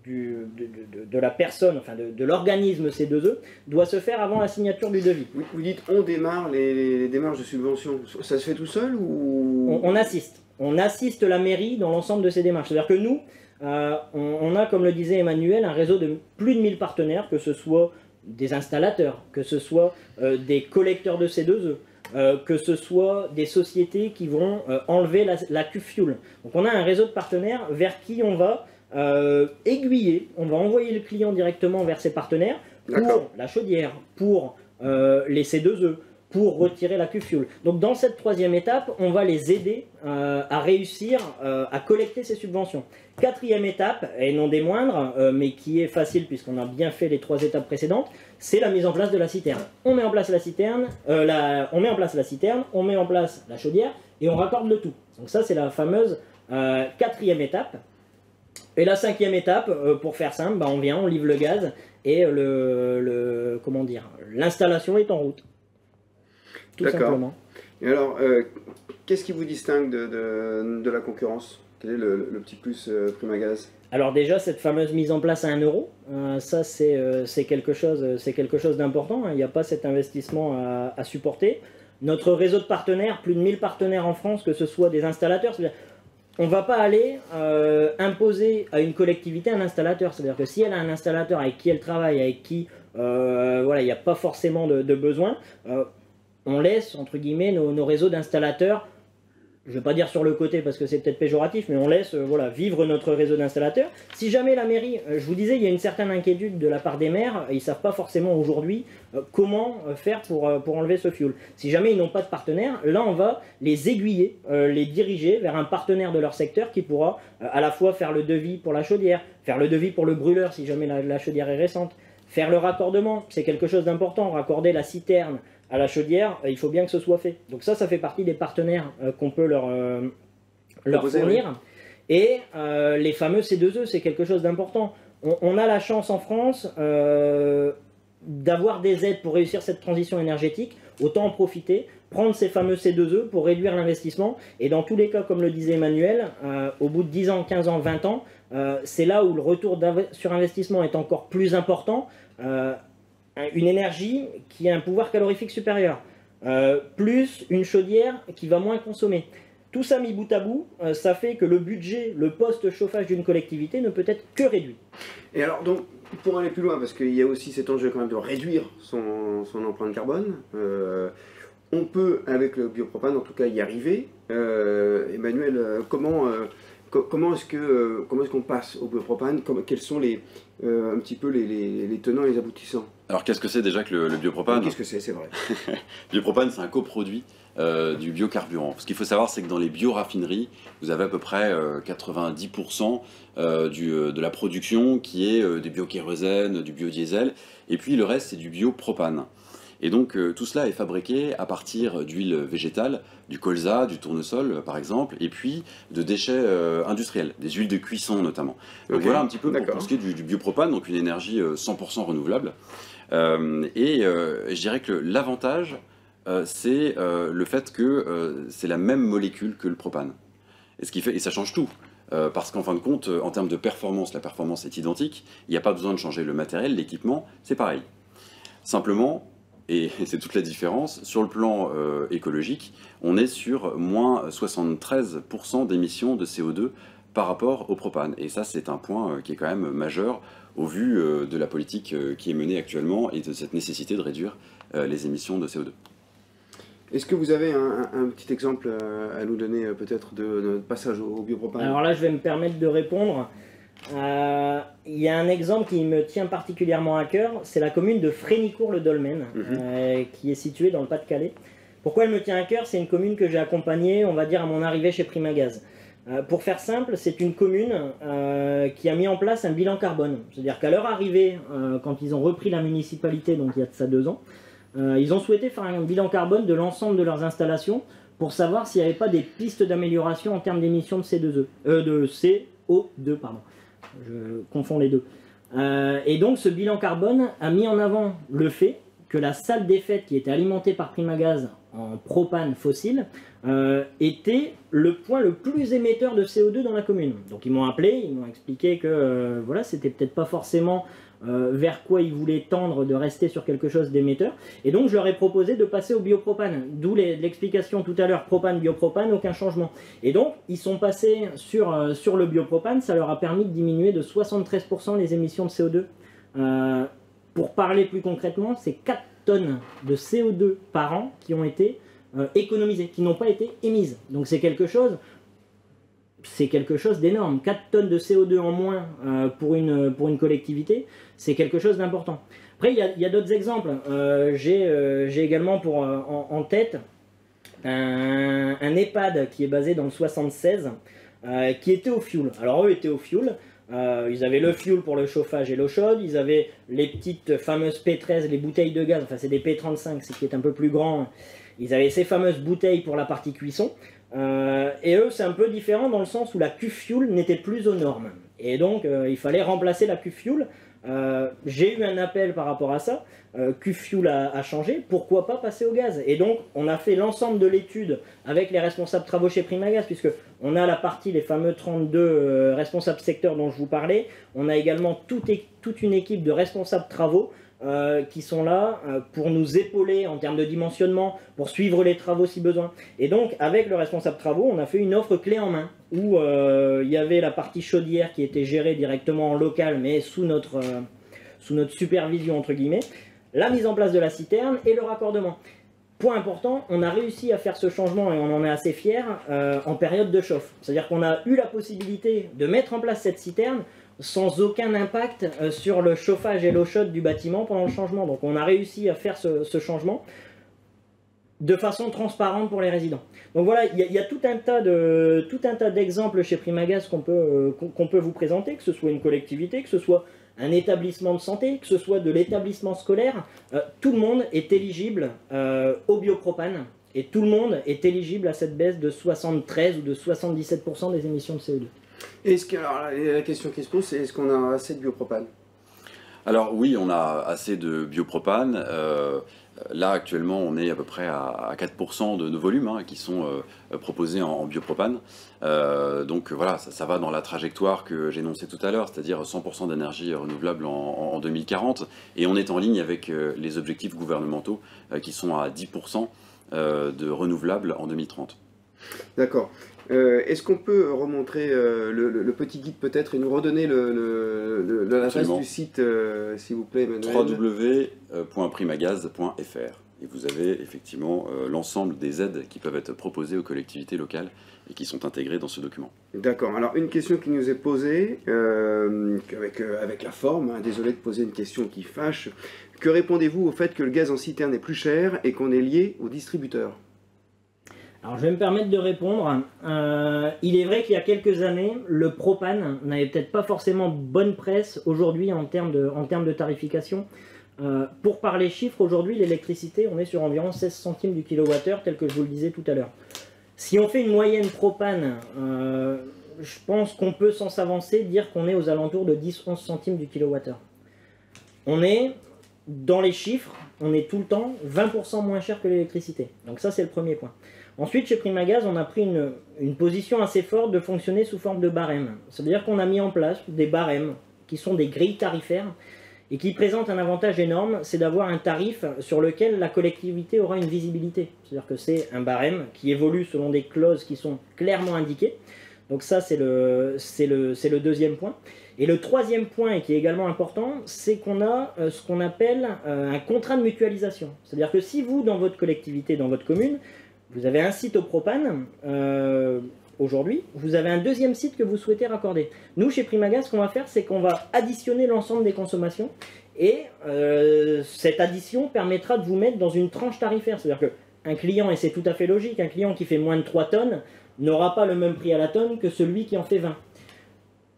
[SPEAKER 3] de la personne, enfin de l'organisme C2E, doit se faire avant la signature du devis.
[SPEAKER 1] Vous dites on démarre les démarches de subvention. Ça se fait tout seul ou...
[SPEAKER 3] On assiste. On assiste la mairie dans l'ensemble de ces démarches. C'est-à-dire que nous, on a, comme le disait Emmanuel, un réseau de plus de 1000 partenaires, que ce soit des installateurs, que ce soit des collecteurs de C2E, que ce soit des sociétés qui vont enlever la cuve fuel. Donc on a un réseau de partenaires vers qui on va aiguiller, on va envoyer le client directement vers ses partenaires pour la chaudière, pour les C2E, pour retirer la cuve fuel. Donc dans cette troisième étape, on va les aider à réussir à collecter ces subventions. Quatrième étape, et non des moindres, mais qui est facile puisqu'on a bien fait les 3 étapes précédentes, c'est la mise en place de la citerne. On met en place la citerne, on met en place la chaudière et on raccorde le tout. Donc ça, c'est la fameuse quatrième étape. Et la cinquième étape, pour faire simple, on vient, on livre le gaz et l'installation est en route. Tout simplement.
[SPEAKER 1] Et alors, qu'est-ce qui vous distingue de la concurrence? Quel est le petit plus Primagaz?
[SPEAKER 3] Alors déjà, cette fameuse mise en place à 1 euro, ça c'est quelque chose d'important. Il n'y a pas cet investissement à supporter. Notre réseau de partenaires, plus de 1000 partenaires en France, que ce soit des installateurs, on ne va pas aller imposer à une collectivité un installateur. C'est-à-dire que si elle a un installateur avec qui elle travaille, avec qui il n'y a pas forcément de besoin, on laisse, entre guillemets, nos réseaux d'installateurs je ne vais pas dire sur le côté parce que c'est peut-être péjoratif, mais on laisse voilà, vivre notre réseau d'installateurs. Si jamais la mairie, je vous disais, il y a une certaine inquiétude de la part des maires, ils ne savent pas forcément aujourd'hui comment faire pour enlever ce fioul. Si jamais ils n'ont pas de partenaire, là on va les aiguiller, les diriger vers un partenaire de leur secteur qui pourra à la fois faire le devis pour la chaudière, faire le devis pour le brûleur si jamais la chaudière est récente, faire le raccordement, c'est quelque chose d'important, raccorder la citerne à la chaudière, il faut bien que ce soit fait. Donc ça fait partie des partenaires qu'on peut leur fournir. Oui. Et les fameux C2E, c'est quelque chose d'important. On a la chance en France d'avoir des aides pour réussir cette transition énergétique. Autant en profiter, prendre ces fameux C2E pour réduire l'investissement. Et dans tous les cas, comme le disait Emmanuel, au bout de 10 ans, 15 ans, 20 ans, c'est là où le retour sur investissement est encore plus important. Une énergie qui a un pouvoir calorifique supérieur, plus une chaudière qui va moins consommer. Tout ça mis bout à bout, ça fait que le budget, le poste-chauffage d'une collectivité ne peut être que réduit.
[SPEAKER 1] Et alors, donc, pour aller plus loin, parce qu'il y a aussi cet enjeu quand même de réduire son empreinte carbone, on peut, avec le biopropane, en tout cas, y arriver. Emmanuel, comment est-ce qu'on passe au biopropane? Quels sont un petit peu les tenants et les aboutissants?
[SPEAKER 2] Alors qu'est-ce que c'est déjà que le biopropane?
[SPEAKER 1] Qu'est-ce que c'est vrai.
[SPEAKER 2] Le biopropane, c'est un coproduit du biocarburant. Ce qu'il faut savoir, c'est que dans les bioraffineries, vous avez à peu près 90% de la production qui est du biokérosène, du biodiesel, et puis le reste, c'est du biopropane. Et donc tout cela est fabriqué à partir d'huile végétale, du colza, du tournesol par exemple, et puis de déchets industriels, des huiles de cuisson notamment. Donc voilà un petit peu pour ce qui est du biopropane, donc une énergie 100% renouvelable. Je dirais que l'avantage, c'est le fait que c'est la même molécule que le propane. Et ça change tout. Parce qu'en fin de compte, en termes de performance, la performance est identique. Il n'y a pas besoin de changer le matériel, l'équipement, c'est pareil. Simplement, et c'est toute la différence, sur le plan écologique, on est sur moins 73% d'émissions de CO2 par rapport au propane. Et ça, c'est un point qui est quand même majeur au vu de la politique qui est menée actuellement et de cette nécessité de réduire les émissions de CO2.
[SPEAKER 1] Est-ce que vous avez un petit exemple à nous donner peut-être de notre passage au biopropane?
[SPEAKER 3] Alors là, je vais me permettre de répondre. Il y a un exemple qui me tient particulièrement à cœur, c'est la commune de Frénicourt-le-Dolmen, qui est située dans le Pas-de-Calais. Pourquoi elle me tient à cœur? C'est une commune que j'ai accompagnée, on va dire, à mon arrivée chez Primagaz. Pour faire simple, c'est une commune qui a mis en place un bilan carbone. C'est-à-dire qu'à leur arrivée, quand ils ont repris la municipalité, donc il y a de ça 2 ans, ils ont souhaité faire un bilan carbone de l'ensemble de leurs installations pour savoir s'il n'y avait pas des pistes d'amélioration en termes d'émissions de CO2, pardon. Je confonds les deux. Et donc ce bilan carbone a mis en avant le fait que la salle des fêtes qui était alimentée par Primagaz en propane fossile était le point le plus émetteur de CO2 dans la commune. Donc ils m'ont appelé, ils m'ont expliqué que voilà, c'était peut-être pas forcément vers quoi ils voulaient tendre de rester sur quelque chose d'émetteur. Et donc je leur ai proposé de passer au biopropane. D'où l'explication tout à l'heure, propane, biopropane, aucun changement. Et donc ils sont passés sur le biopropane, ça leur a permis de diminuer de 73% les émissions de CO2. Pour parler plus concrètement, c'est 4 tonnes de CO2 par an qui ont été économisées, qui n'ont pas été émises. Donc c'est quelque chose d'énorme. 4 tonnes de CO2 en moins pour une collectivité, c'est quelque chose d'important. Après, il y a d'autres exemples. J'ai également en tête un EHPAD qui est basé dans le 76, qui était au fioul. Alors eux étaient au fioul. Ils avaient le fioul pour le chauffage et l'eau chaude, ils avaient les petites fameuses P13, les bouteilles de gaz, enfin c'est des P35, c'est qui est un peu plus grand. Ils avaient ces fameuses bouteilles pour la partie cuisson. Et eux, c'est un peu différent dans le sens où la cuve fuel n'était plus aux normes. Et donc, il fallait remplacer la cuve fuel. J'ai eu un appel par rapport à ça. Cuve fuel a changé. Pourquoi pas passer au gaz? Et donc, on a fait l'ensemble de l'étude avec les responsables travaux chez Primagaz, puisque on a la partie, les fameux 32 responsables secteurs dont je vous parlais. On a également toute une équipe de responsables travaux qui sont là pour nous épauler en termes de dimensionnement, pour suivre les travaux si besoin. Et donc, avec le responsable travaux, on a fait une offre clé en main, où il y avait la partie chaudière qui était gérée directement en local, mais sous notre supervision, entre guillemets, la mise en place de la citerne et le raccordement. point important, on a réussi à faire ce changement et on en est assez fiers en période de chauffe. C'est-à-dire qu'on a eu la possibilité de mettre en place cette citerne sans aucun impact sur le chauffage et l'eau chaude du bâtiment pendant le changement. Donc on a réussi à faire ce changement de façon transparente pour les résidents. Donc voilà, il y a tout un tas d'exemples chez Primagaz qu'on peut vous présenter, que ce soit une collectivité, que ce soit un établissement de santé, que ce soit de l'établissement scolaire. Tout le monde est éligible au biopropane et tout le monde est éligible à cette baisse de 73 ou de 77% des émissions de CO2.
[SPEAKER 1] Alors, la question qui se pose, c'est est-ce qu'on a assez de biopropane?
[SPEAKER 2] Alors oui, on a assez de biopropane. Là, actuellement, on est à peu près à 4% de nos volumes qui sont proposés en biopropane. Donc voilà, ça va dans la trajectoire que j'énonçais tout à l'heure, c'est-à-dire 100% d'énergie renouvelable en 2040. Et on est en ligne avec les objectifs gouvernementaux qui sont à 10% de renouvelables en 2030. D'accord.
[SPEAKER 1] Est-ce qu'on peut remontrer le petit guide peut-être et nous redonner l'adresse du site, s'il vous plaît, Emmanuel?
[SPEAKER 2] www.primagaz.fr. Et vous avez effectivement l'ensemble des aides qui peuvent être proposées aux collectivités locales et qui sont intégrées dans ce document.
[SPEAKER 1] D'accord. Alors une question qui nous est posée, avec la forme, désolé de poser une question qui fâche. Que répondez-vous au fait que le gaz en citerne est plus cher et qu'on est lié aux distributeurs?
[SPEAKER 3] Alors je vais me permettre de répondre. Il est vrai qu'il y a quelques années, le propane n'avait peut-être pas forcément bonne presse aujourd'hui en termes de tarification. Pour parler chiffres, aujourd'hui l'électricité, on est sur environ 16 centimes du kilowattheure, tel que je vous le disais tout à l'heure. Si on fait une moyenne propane, je pense qu'on peut sans s'avancer dire qu'on est aux alentours de 10-11 centimes du kilowattheure. On est, dans les chiffres, on est tout le temps 20% moins cher que l'électricité. Donc ça c'est le premier point. Ensuite, chez Primagaz, on a pris une position assez forte de fonctionner sous forme de barème. C'est-à-dire qu'on a mis en place des barèmes qui sont des grilles tarifaires et qui présentent un avantage énorme, c'est d'avoir un tarif sur lequel la collectivité aura une visibilité. C'est-à-dire que c'est un barème qui évolue selon des clauses qui sont clairement indiquées. Donc ça, c'est le deuxième point. Et le troisième point, et qui est également important, c'est qu'on a ce qu'on appelle un contrat de mutualisation. C'est-à-dire que si vous, dans votre collectivité, dans votre commune, vous avez un site au propane, aujourd'hui, vous avez un deuxième site que vous souhaitez raccorder. Nous, chez Primagaz, ce qu'on va faire, c'est qu'on va additionner l'ensemble des consommations, et cette addition permettra de vous mettre dans une tranche tarifaire. C'est-à-dire qu'un client, et c'est tout à fait logique, un client qui fait moins de 3 tonnes n'aura pas le même prix à la tonne que celui qui en fait 20.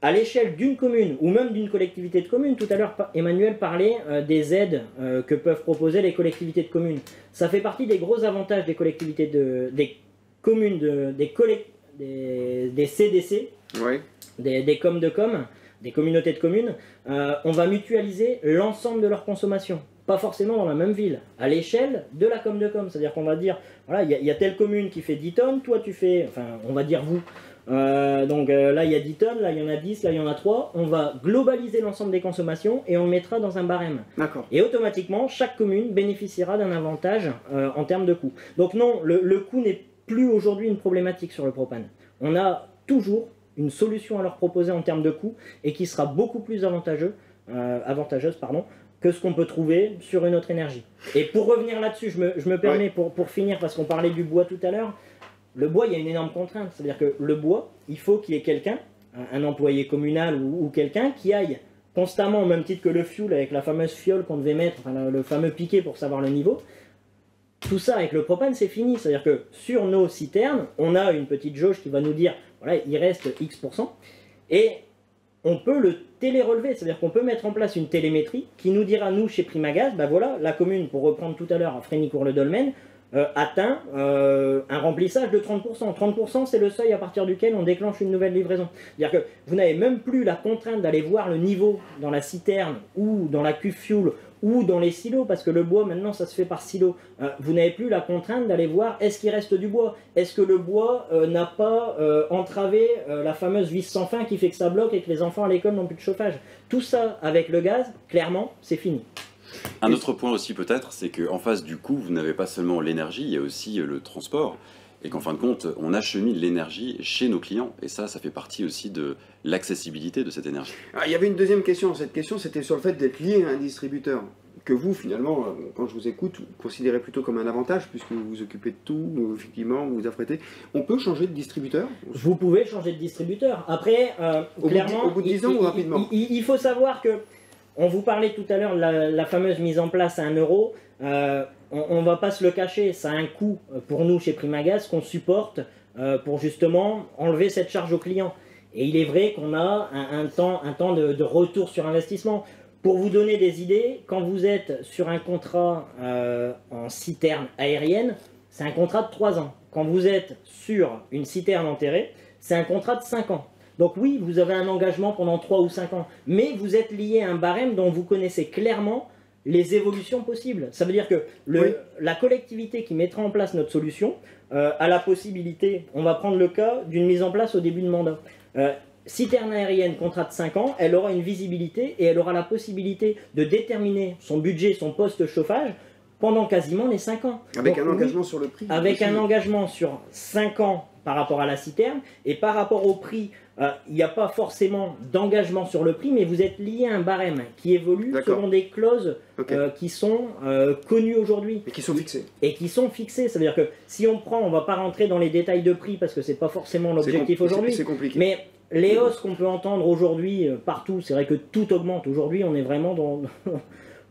[SPEAKER 3] À l'échelle d'une commune, ou même d'une collectivité de communes, tout à l'heure Emmanuel parlait des aides que peuvent proposer les collectivités de communes. Ça fait partie des gros avantages des collectivités des communes, des CDC,
[SPEAKER 1] ouais.
[SPEAKER 3] des com de com, des communautés de communes. On va mutualiser l'ensemble de leur consommation. Pas forcément dans la même ville, à l'échelle de la com de com. C'est-à-dire qu'on va dire, voilà, il y a telle commune qui fait 10 tonnes, toi tu fais, enfin on va dire vous, là il y a 10 tonnes, là il y en a 10, là il y en a 3, on va globaliser l'ensemble des consommations et on le mettra dans un barème. Et automatiquement, chaque commune bénéficiera d'un avantage en termes de coût. Donc non, le coût n'est plus aujourd'hui une problématique sur le propane. On a toujours une solution à leur proposer en termes de coût et qui sera beaucoup plus avantageuse que ce qu'on peut trouver sur une autre énergie. Et pour revenir là-dessus, je me permets, pour finir, parce qu'on parlait du bois tout à l'heure, le bois, il y a une énorme contrainte. C'est-à-dire que le bois, il faut qu'il y ait quelqu'un, un employé communal ou quelqu'un qui aille constamment, au même titre que le fioul, avec la fameuse fiole qu'on devait mettre, enfin, le fameux piquet pour savoir le niveau. Tout ça, avec le propane, c'est fini. C'est-à-dire que sur nos citernes, on a une petite jauge qui va nous dire, voilà, il reste X%, et on peut le télé-relever, c'est-à-dire qu'on peut mettre en place une télémétrie qui nous dira, nous, chez Primagaz, ben voilà, la commune, pour reprendre tout à l'heure à Frénicourt-le-Dolmen, atteint un remplissage de 30%. 30%, c'est le seuil à partir duquel on déclenche une nouvelle livraison. C'est-à-dire que vous n'avez même plus la contrainte d'aller voir le niveau dans la citerne ou dans la cuve fuel ou dans les silos, parce que le bois, maintenant, ça se fait par silo. Vous n'avez plus la contrainte d'aller voir est-ce qu'il reste du bois, est-ce que le bois n'a pas entravé la fameuse vis sans fin qui fait que ça bloque et que les enfants à l'école n'ont plus de chauffage. Tout ça, avec le gaz, clairement, c'est fini.
[SPEAKER 2] Un autre point aussi peut-être, c'est qu'en face du coût, vous n'avez pas seulement l'énergie, il y a aussi le transport. Et qu'en fin de compte, on achemine l'énergie chez nos clients. Et ça fait partie aussi de l'accessibilité de cette énergie.
[SPEAKER 1] Alors, il y avait une deuxième question. Cette question, c'était sur le fait d'être lié à un distributeur. que vous, finalement, quand je vous écoute, vous considérez plutôt comme un avantage, puisque vous vous occupez de tout, effectivement, vous vous affrétez. On peut changer de distributeur?
[SPEAKER 3] Vous pouvez changer de distributeur. Après, clairement,
[SPEAKER 1] au bout de 10 ans ou rapidement?
[SPEAKER 3] Il faut savoir que, on vous parlait tout à l'heure de la fameuse mise en place à 1 euro. On ne va pas se le cacher, ça a un coût pour nous chez Primagaz qu'on supporte pour justement enlever cette charge au client. Et il est vrai qu'on a un temps de retour sur investissement. Pour vous donner des idées, quand vous êtes sur un contrat en citerne aérienne, c'est un contrat de 3 ans. Quand vous êtes sur une citerne enterrée, c'est un contrat de 5 ans. Donc oui, vous avez un engagement pendant 3 ou 5 ans, mais vous êtes lié à un barème dont vous connaissez clairement les évolutions possibles. Ça veut dire que la collectivité qui mettra en place notre solution a la possibilité, on va prendre le cas d'une mise en place au début de mandat. Citerne aérienne, contrat de 5 ans, elle aura une visibilité et elle aura la possibilité de déterminer son budget, son poste chauffage pendant quasiment les 5 ans.
[SPEAKER 1] Avec un engagement sur le prix?
[SPEAKER 3] Avec un engagement sur 5 ans par rapport à la citerne, et par rapport au prix, il n'y a pas forcément d'engagement sur le prix, mais vous êtes lié à un barème qui évolue selon des clauses qui sont connues aujourd'hui.
[SPEAKER 1] Et qui sont fixées.
[SPEAKER 3] Et qui sont fixées. Ça veut dire que si on prend, on ne va pas rentrer dans les détails de prix parce que ce n'est pas forcément l'objectif aujourd'hui.
[SPEAKER 1] C'est compliqué.
[SPEAKER 3] Mais les hausses qu'on peut entendre aujourd'hui partout, c'est vrai que tout augmente. Aujourd'hui, on est vraiment dans...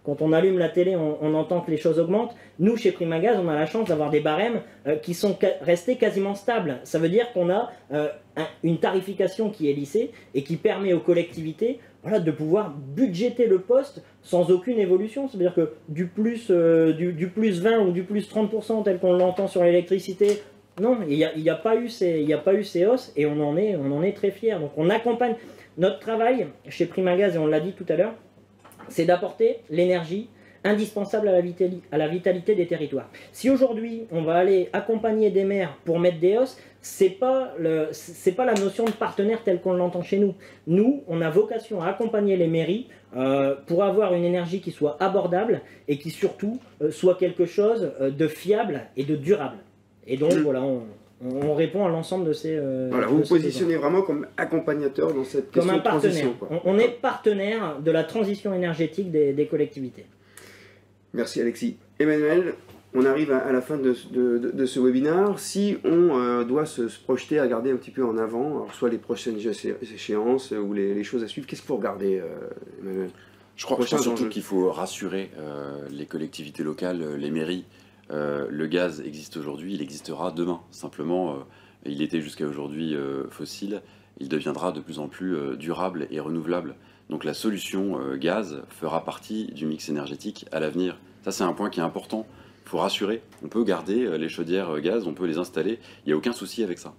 [SPEAKER 3] Quand on allume la télé, on entend que les choses augmentent. Nous, chez Primagaz, on a la chance d'avoir des barèmes qui sont restés quasiment stables. Ça veut dire qu'on a une tarification qui est lissée et qui permet aux collectivités de pouvoir budgéter le poste sans aucune évolution. Ça veut dire que du plus 20 ou du plus 30% tel qu'on l'entend sur l'électricité, non, il n'y a pas eu ces hausses et on en est très fiers. Donc on accompagne notre travail chez Primagaz, et on l'a dit tout à l'heure, c'est d'apporter l'énergie indispensable à la vitalité des territoires. Si aujourd'hui on va aller accompagner des maires pour mettre des hausses, c'est pas la notion de partenaire telle qu'on l'entend chez nous. Nous, on a vocation à accompagner les mairies pour avoir une énergie qui soit abordable et qui surtout soit quelque chose de fiable et de durable. Et donc voilà, on répond à l'ensemble de ces...
[SPEAKER 1] Voilà, vous vous positionnez vraiment comme accompagnateur dans cette question de transition.
[SPEAKER 3] On est partenaire de la transition énergétique des collectivités.
[SPEAKER 1] Merci Alexis. Emmanuel, on arrive à la fin de ce webinaire. Si on doit se projeter à regarder un petit peu en avant, alors soit les prochaines échéances ou les choses à suivre, qu'est-ce qu'il faut regarder, Emmanuel?
[SPEAKER 2] Je crois surtout qu'il faut rassurer les collectivités locales, les mairies. Le gaz existe aujourd'hui, il existera demain. Simplement, il était jusqu'à aujourd'hui fossile, il deviendra de plus en plus durable et renouvelable. Donc la solution gaz fera partie du mix énergétique à l'avenir. Ça, c'est un point qui est important. Il faut rassurer. On peut garder les chaudières gaz, on peut les installer. Il n'y a aucun souci avec ça.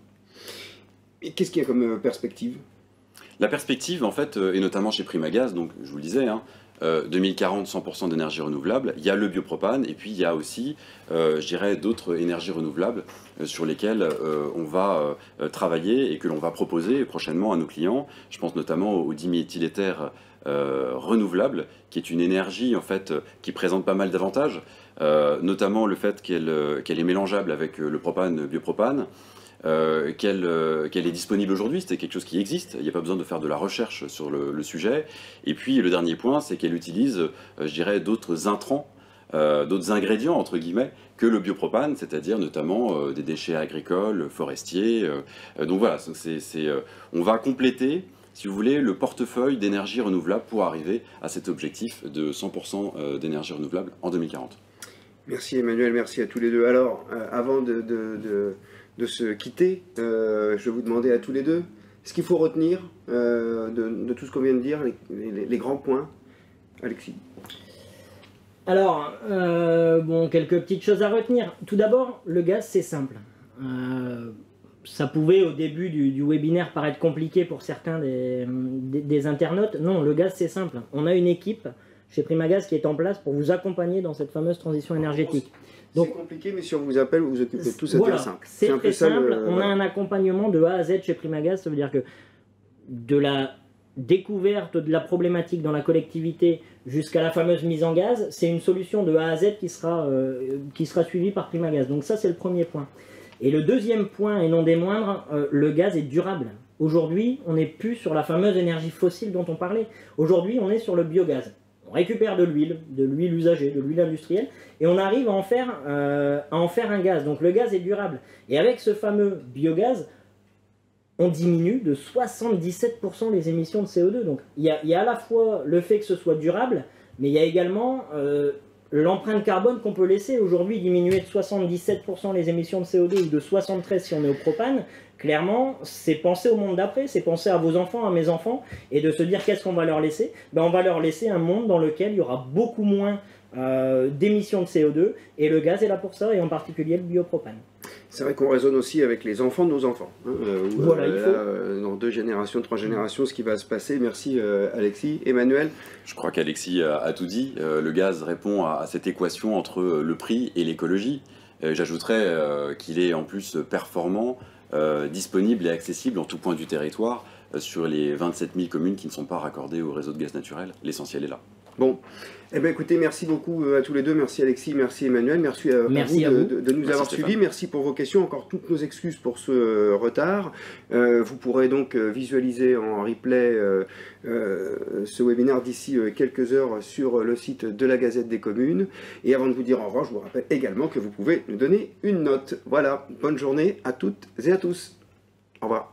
[SPEAKER 1] Et qu'est-ce qu'il y a comme perspective?
[SPEAKER 2] La perspective, en fait, et notamment chez Primagaz, donc je vous le disais, 2040, 100% d'énergie renouvelable, il y a le biopropane, et puis il y a aussi, je dirais, d'autres énergies renouvelables sur lesquelles on va travailler et que l'on va proposer prochainement à nos clients. Je pense notamment au diméthyléther renouvelable, qui est une énergie, en fait, qui présente pas mal d'avantages, notamment le fait qu'elle est mélangeable avec le propane, biopropane, qu'elle est disponible aujourd'hui, c'est quelque chose qui existe, il n'y a pas besoin de faire de la recherche sur le sujet. Et puis le dernier point, c'est qu'elle utilise, je dirais, d'autres intrants, d'autres ingrédients, entre guillemets, que le biopropane, c'est-à-dire notamment des déchets agricoles, forestiers. Donc voilà, on va compléter, si vous voulez, le portefeuille d'énergie renouvelable pour arriver à cet objectif de 100% d'énergie renouvelable en 2040.
[SPEAKER 1] Merci Emmanuel, merci à tous les deux. Alors, avant de se quitter, je vais vous demander à tous les deux, ce qu'il faut retenir de tout ce qu'on vient de dire, les grands points. Alexis.
[SPEAKER 3] Alors, bon, quelques petites choses à retenir. Tout d'abord, le gaz, c'est simple. Ça pouvait, au début du webinaire, paraître compliqué pour certains des internautes. Non, le gaz, c'est simple. On a une équipe chez Primagaz qui est en place pour vous accompagner dans cette fameuse transition énergétique.
[SPEAKER 1] C'est compliqué, mais si on vous appelle, vous vous occupez de tout, c'est
[SPEAKER 3] voilà,
[SPEAKER 1] très simple.
[SPEAKER 3] C'est très simple. On a un accompagnement de A à Z chez Primagaz. Ça veut dire que de la découverte de la problématique dans la collectivité jusqu'à la fameuse mise en gaz, c'est une solution de A à Z qui sera suivie par Primagaz. Donc ça, c'est le premier point. Et le deuxième point, et non des moindres, le gaz est durable. Aujourd'hui, on n'est plus sur la fameuse énergie fossile dont on parlait. Aujourd'hui, on est sur le biogaz. On récupère de l'huile usagée, de l'huile industrielle, et on arrive à en faire un gaz. Donc le gaz est durable. Et avec ce fameux biogaz, on diminue de 77% les émissions de CO2. Donc il y a à la fois le fait que ce soit durable, mais il y a également l'empreinte carbone qu'on peut laisser. Aujourd'hui, diminuer de 77% les émissions de CO2 ou de 73% si on est au propane, clairement, c'est penser au monde d'après, c'est penser à vos enfants, à mes enfants, et de se dire qu'est-ce qu'on va leur laisser. On va leur laisser un monde dans lequel il y aura beaucoup moins d'émissions de CO2, et le gaz est là pour ça, et en particulier le biopropane.
[SPEAKER 1] C'est vrai qu'on raisonne aussi avec les enfants de nos enfants.
[SPEAKER 3] Voilà, il faut.
[SPEAKER 1] Dans 2 générations, 3 générations, ce qui va se passer. Merci Alexis. Emmanuel?
[SPEAKER 2] Je crois qu'Alexis a tout dit. Le gaz répond à cette équation entre le prix et l'écologie. J'ajouterais qu'il est en plus performant, disponible et accessible en tout point du territoire sur les 27 000 communes qui ne sont pas raccordées au réseau de gaz naturel. L'essentiel est là.
[SPEAKER 1] Bon, eh bien écoutez, merci beaucoup à tous les deux, merci Alexis, merci Emmanuel, merci à vous de nous avoir suivis, merci pour vos questions, encore toutes nos excuses pour ce retard. Vous pourrez donc visualiser en replay ce webinaire d'ici quelques heures sur le site de la Gazette des Communes. Et avant de vous dire au revoir, je vous rappelle également que vous pouvez nous donner une note. Voilà, bonne journée à toutes et à tous. Au revoir.